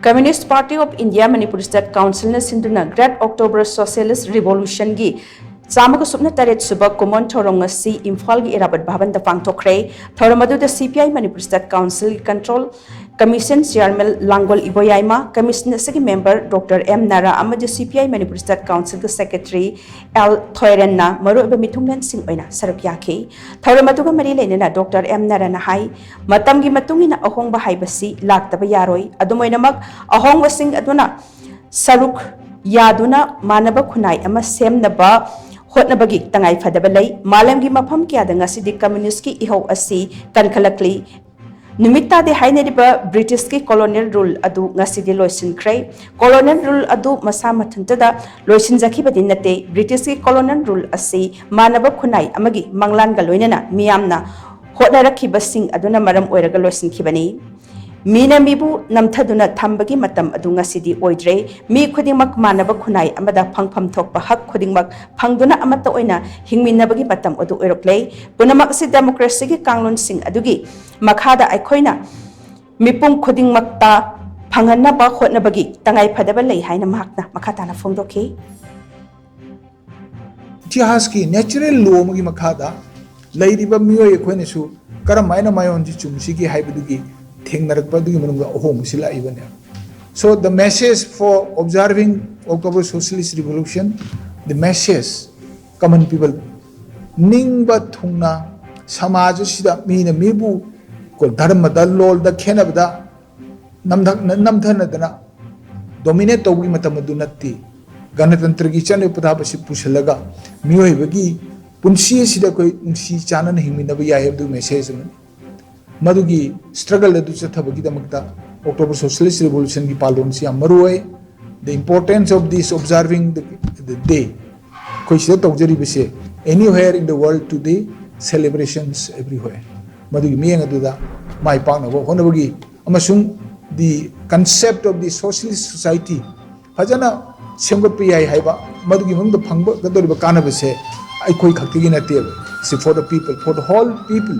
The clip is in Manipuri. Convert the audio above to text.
Communist Party of India Manipur State Council na SHINDUNA Great October Socialist Revolution gi Samaka Subna Taret Shuba Kumon Thouram ngasi IMPHAL gi IRAWAT BHAVAN da Pangthokkhre Thouram adu da CPI Manipur State Council Control Commission Chairman Langol Iboyaima Commission sagi member Dr. M Nara amadi CPI Manipur State Council ga Secretary L Thoiren na maru ba mithunglen sing oina saruk yakhi Thouram adu ga mari leinena Dr. M Nara na hai matam gi matungina ahong ba haibasi laktaba yaroi adumoinamak ahong wasing aduna saruk yaduna manaba khunai ama semnaba hotnabagi tangai fadaba lei malamgi mafam kya da ngasi communist ki ihau asi kankhalakli Nimita de haineriba British ki colonial rule adu ngasi de loisin krai colonial rule adu masa mathanta da loisin zakhi badin nate British ki colonial rule asi manaba khunai amagi manglan ga loinana miyamna hotna rakhi basing aduna maram oiraga loisin khibani Mina mibu namthaduna thambagi matam adu ngasi di oidre mi khudingmak manaba khunai amada phangpham thokpa hak khudingmak phangduna amata oina hingminnabagi matam adu oiroklei punamak si democracy gi kanglon sing adugi makhada aikhoina mipum khudingmakta phanganna ba khotnabagi tangai phadaba lei haina mahakna makhata na phongdokhi इतिहास की नेचुरल लॉ मगी मखादा लैरिबा मियोय खोने सु करमायना मायोन जी चुमसी की हाइबदुगी थेंगनरकपदुगी मनुंगा अहोंगसी लाइबने so the message for observing October Socialist Revolution the message common people ningba thungna samaj sida mina mibu ko dharma da lol da khenabda namthana dana dominate togi matamadu natti गणतंत्र की चने पता बसी पुछलगा मियोय बगी पुंसी सिदा कोई उनसी चानन हिमिनब याय दु मेसेज मदुगी स्ट्रगल दु चथबगी दमकता अक्टोबर सोशलिस्ट रिवॉल्यूशन की पालोन से अमरोय the importance of this observing the day कोई से तोजरी बसे anywhere in the world today celebrations everywhere मदुगी मियंग दुदा माय पांगबो होनबगी अमसुंग the concept of the socialist society फजना सेमगत याय हाइबा मदुगी मंग द फंग गदोरिबा कानबसे आई कोई खक्तिगी नते से for the people for the whole people